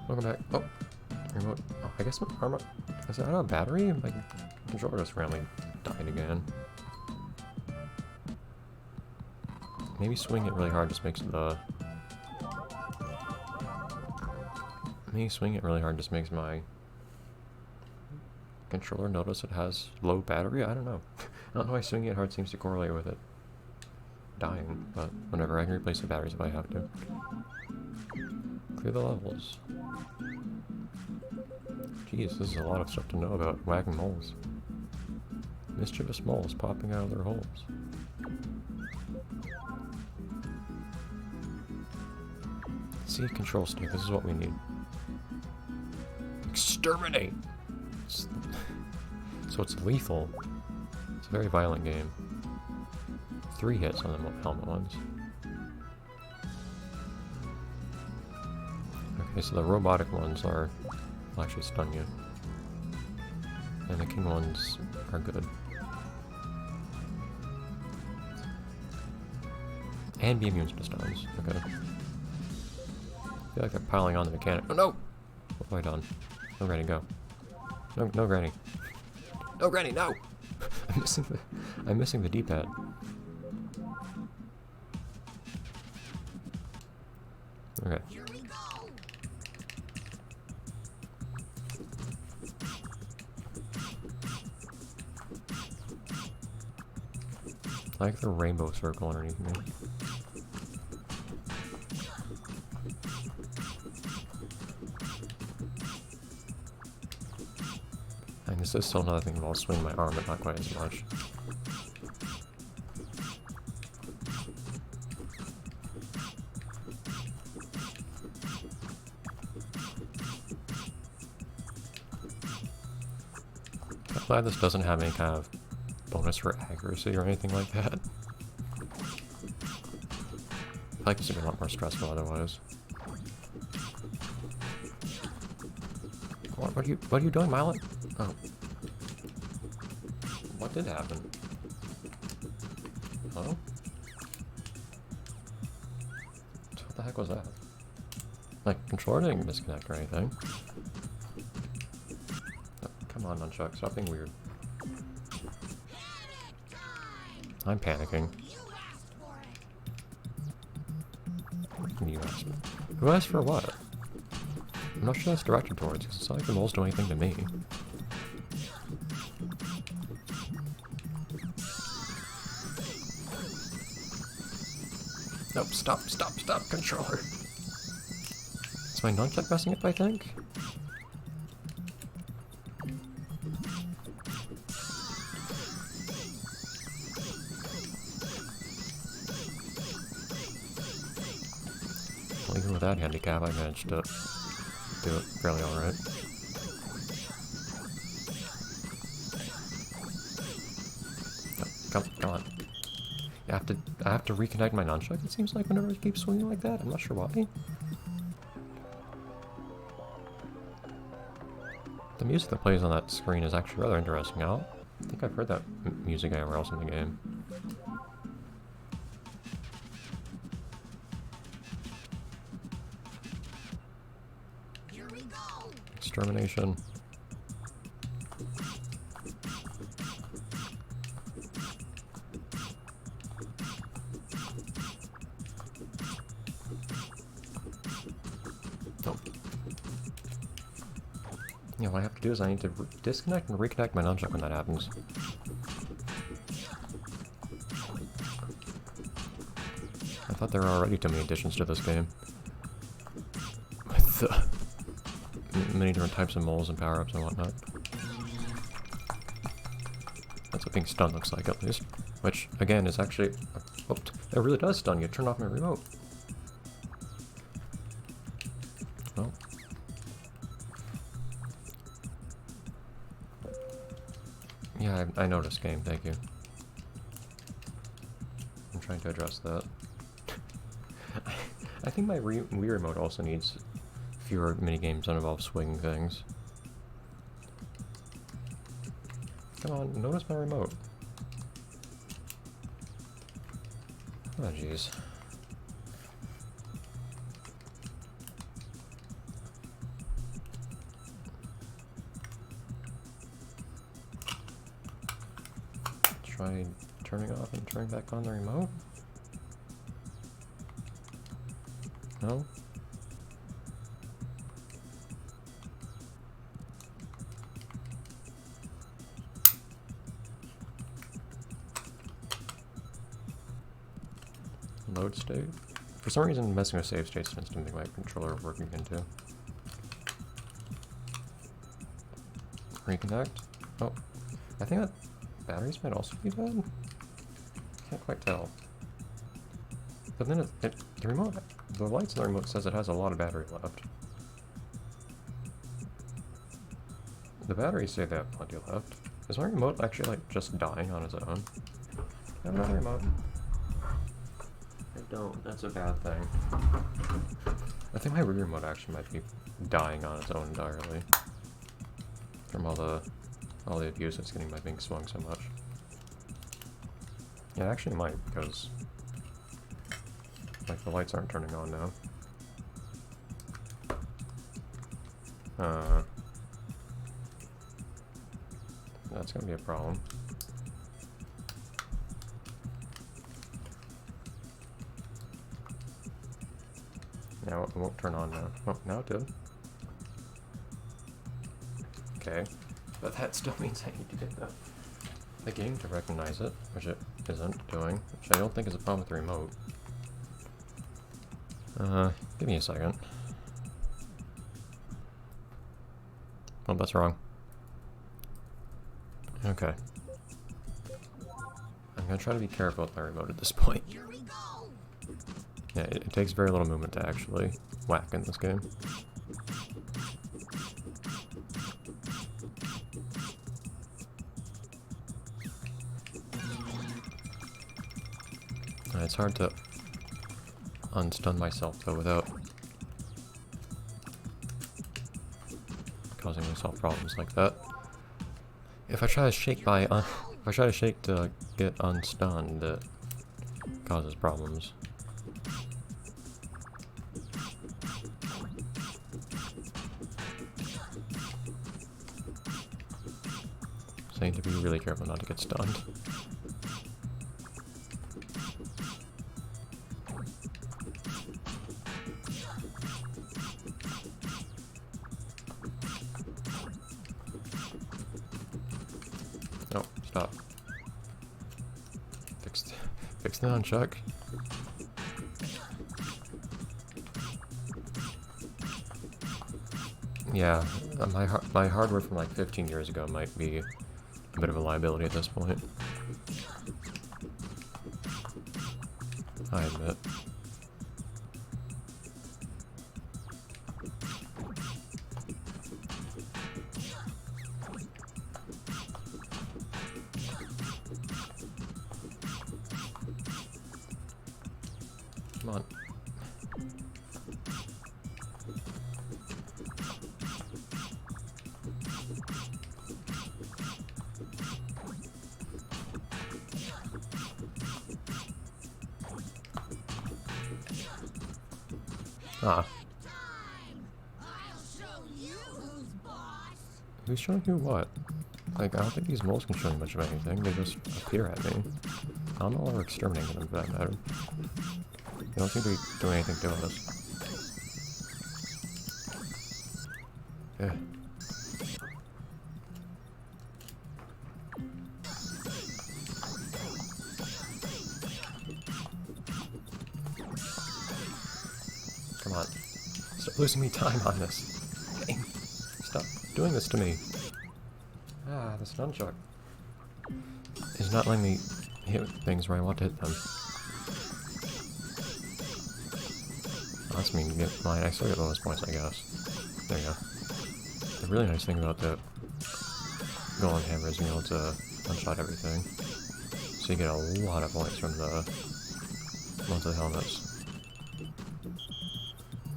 Welcome back. Oh, remote. Oh, I guess my armor. Is that a battery? My controller just randomly died again. Maybe swinging it really hard just makes the. Maybe swinging it really hard just makes my controller notice it has low battery. I don't know. I don't know why swinging it hard seems to correlate with it dying, but whatever. I can replace the batteries if I have to. Clear the levels. Jeez, this is a lot of stuff to know about wagging moles. Mischievous moles popping out of their holes. See, control stick, this is what we need. Exterminate! So it's lethal. It's a very violent game. 3 hits on the helmet ones. Okay, so the robotic ones will actually stun you. And the king ones are good. And be immune to stuns. Okay. I feel like they're piling on the mechanic. Oh no! What have I done? No, Granny, go. No, no, Granny. No, Granny, no! I'm missing the D-pad. Okay. I like the rainbow circle underneath me. And this is still another thing while swinging my arm, but not quite as much. I'm glad this doesn't have any kind of bonus for accuracy or anything like that. I feel like this would be a lot more stressful otherwise. What are you doing, Milo? Oh. What did happen? Oh? What the heck was that? Like, controller didn't disconnect or anything. Oh, come on, Nunchuck, stop being weird. I'm panicking. You asked. Who asked for what? I'm not sure that's directed towards, because it's not like the moles do anything to me. Nope, stop, controller. Is my nunchuck messing up, I think? Well, even with that handicap, I managed to do it fairly alright. Come on. I have to reconnect my nunchuck, it seems like, whenever I keep swinging like that. I'm not sure why. The music that plays on that screen is actually rather interesting. I think I've heard that music anywhere else in the game. Here we go. Extermination. Yeah, what I have to do is I need to disconnect and reconnect my nunchuck when that happens. I thought there were already too many additions to this game. With many different types of moles and power-ups and whatnot. That's what being stunned looks like, at least. Which, again, is actually... Oh, it really does stun you. Turn off my remote. Well... Yeah, I noticed, game, thank you. I'm trying to address that. I think my Wii remote also needs fewer minigames that involve swinging things. Come on, notice my remote. Oh jeez. try turning off and turning back on the remote? No? Load state? For some reason, messing with save states tends to make my controller work again too. Reconnect? Oh, I think that batteries might also be dead? Can't quite tell. But then the remote, the lights on the remote says it has a lot of battery left. The batteries say they have plenty left. Is my remote actually like just dying on its own? Do I have another remote? I don't. That's a bad thing. I think my Wii remote actually might be dying on its own entirely. From all the abuse it's getting by being swung so much. Yeah, it actually might, because like the lights aren't turning on now. That's gonna be a problem. Now it won't turn on now. Oh, now it did. Okay, but that still means I need to get the game to recognize it, which it isn't doing, which I don't think is a problem with the remote. Give me a second. Oh, that's wrong. Okay. I'm gonna try to be careful with my remote at this point. Here we go. Yeah, it takes very little movement to actually whack in this game. It's hard to unstun myself though without causing myself problems like that. If I try to shake to get unstunned, it causes problems. So I need to be really careful not to get stunned. Oh, stop. Fix the nunchuck. Yeah, my hardware from like 15 years ago might be a bit of a liability at this point. I admit. Come on. Ah. I'll show you who's boss. Who's showing you what? Like, I don't think these moles can show me much of anything. They just appear at me. I'm all over exterminating them for that matter. They don't seem to be doing anything to us. Yeah. Come on. Stop losing me time on this. Dang. Stop doing this to me. Ah, this nunchuck is not letting me hit things where I want to hit them. Oh, that's mean to get mine. I still get bonus points, I guess. There you go. The really nice thing about the golden hammer is being able to one-shot everything. So you get a lot of points from the ones with the helmets.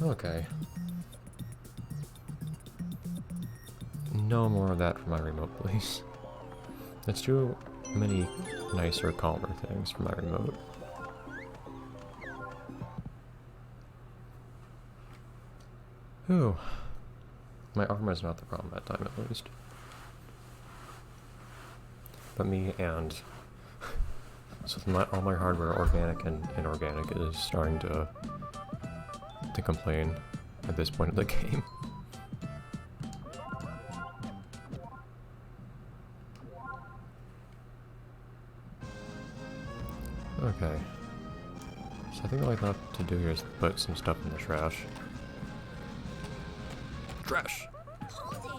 Okay. No more of that for my remote, please. Let's do many nicer, calmer things for my remote. Whew. My armor is not the problem that time, at least. But me and So all my hardware, organic and inorganic, is starting to complain at this point of the game. Okay. So I think all I have to do here is put some stuff in the trash. Trash! Hold it!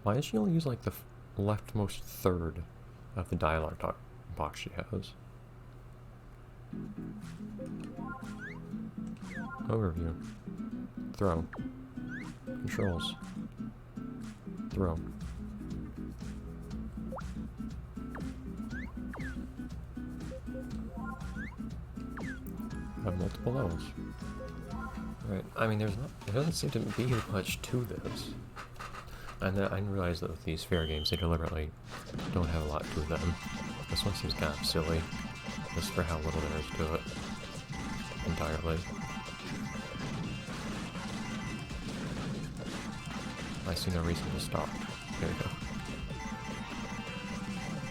Why does she only use like the leftmost third of the dialogue box she has? Overview. Throw. Controls. Throw. Have multiple levels. Right. I mean, there doesn't seem to be much to this. And I realize that with these fair games, they deliberately don't have a lot to them. This one seems kind of silly, just for how little there is to it. Entirely. I see no reason to stop. There you go.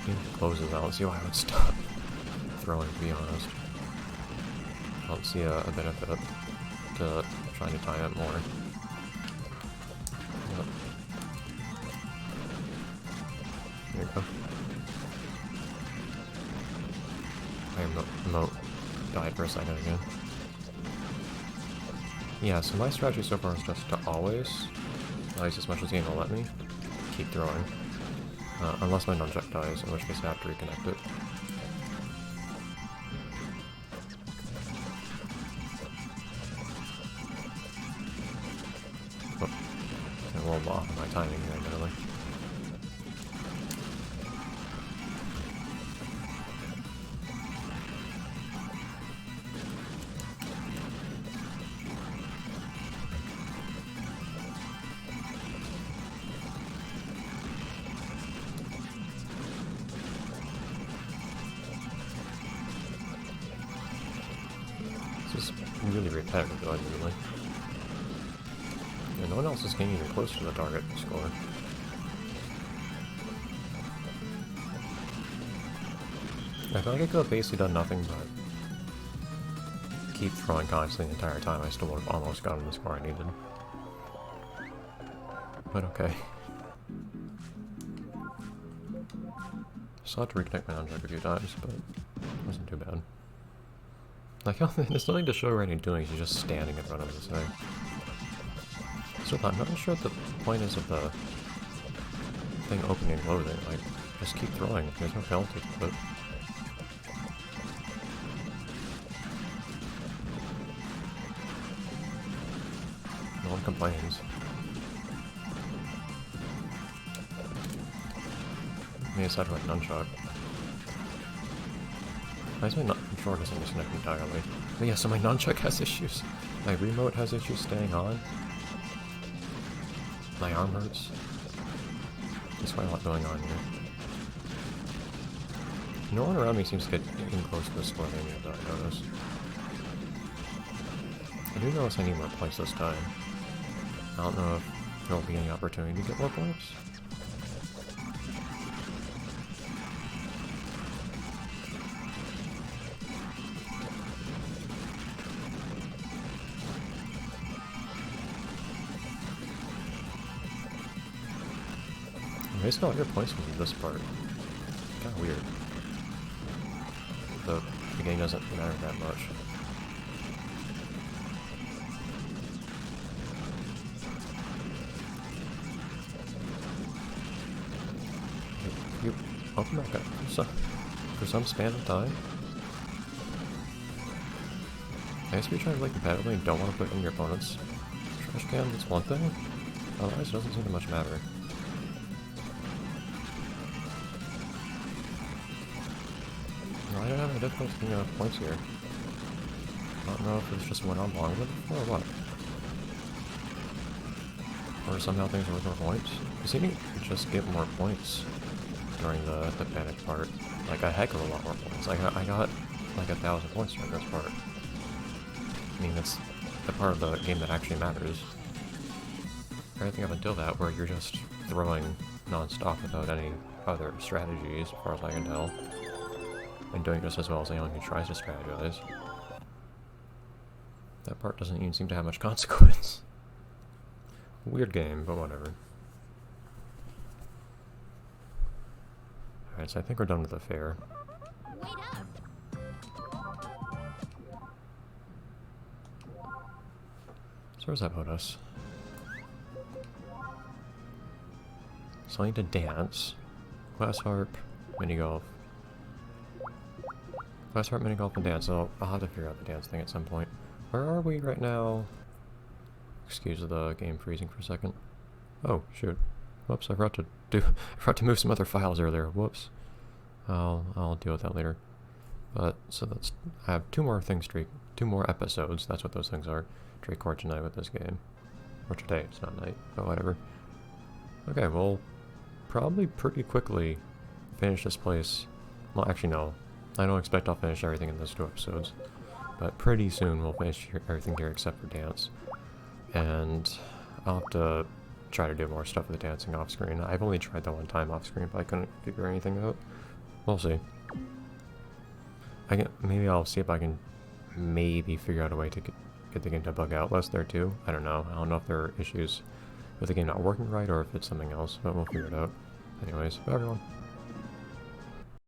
Even if it closes, I don't see why I would stop throwing, to be honest. I don't see a benefit to trying to tie up more. Yep. There you go. My remote died for a second again. Yeah, so my strategy so far is just to always, at least as much as the game will let me, keep throwing. Unless my nunchuck dies, in which case I have to reconnect it. Oh, I'm a little off on my timing here, admittedly. This is really repetitive, though, admittedly. Yeah, no one else is getting even close to the target score. I feel like I could have basically done nothing but keep throwing constantly the entire time. I still would have almost gotten the score I needed. But okay. Still had to reconnect my nunchuck a few times, but it wasn't too bad. Like, there's nothing to show her any doing, she's just standing in front of this thing. So I'm not sure what the point is of the thing opening and closing. Like, just keep throwing, there's no penalty to it. No one complains. I mean, aside from my nunchuck. Why is my controller doesn't disconnect entirely? But yeah, so my nunchuck has issues. My remote has issues staying on. My arm hurts. There's quite a lot going on here. No one around me seems to get even close to the score they need, though, I notice. I do notice I need more points this time. I don't know if there will be any opportunity to get more points. I just got all your points from this part. Kinda weird. The game doesn't matter that much. You open back up for some span of time? I guess if you're trying to play competitively and don't want to put in your opponent's trash can, that's one thing. Otherwise, it doesn't seem to much matter. I don't have any difficulty getting enough points here. I don't know if it's just when I'm long with it or what. Or somehow things are worth more points. You seem to just get more points during the panic part. Like a heck of a lot more points. I got like 1,000 points during this part. I mean, that's the part of the game that actually matters. Everything up until that, where you're just throwing non-stop without any other strategies, as far as I can tell, and doing just as well as anyone who tries to strategize. That part doesn't even seem to have much consequence. Weird game, but whatever. Alright, so I think we're done with the fair. Wait up. So where's that put us? So I need to dance. Glass harp, mini golf. Glass harp, mini golf, and dance. So I'll have to figure out the dance thing at some point. Where are we right now? Excuse the game freezing for a second. Oh, shoot. Whoops, I forgot to move some other files earlier. Whoops. I'll deal with that later. But, so that's, I have two more episodes, that's what those things are, to record tonight with this game. Or today, it's not night, but whatever. Okay, we'll probably pretty quickly finish this place. Well, actually no. I don't expect I'll finish everything in those 2 episodes. But pretty soon we'll finish everything here except for dance. And I'll have to try to do more stuff with the dancing off screen. I've only tried that one time off screen, but I couldn't figure anything out. We'll see. Maybe I'll see if I can maybe figure out a way to get the game to bug out less there too. I don't know. I don't know if there are issues with the game not working right or if it's something else, but we'll figure it out. Anyways, bye everyone.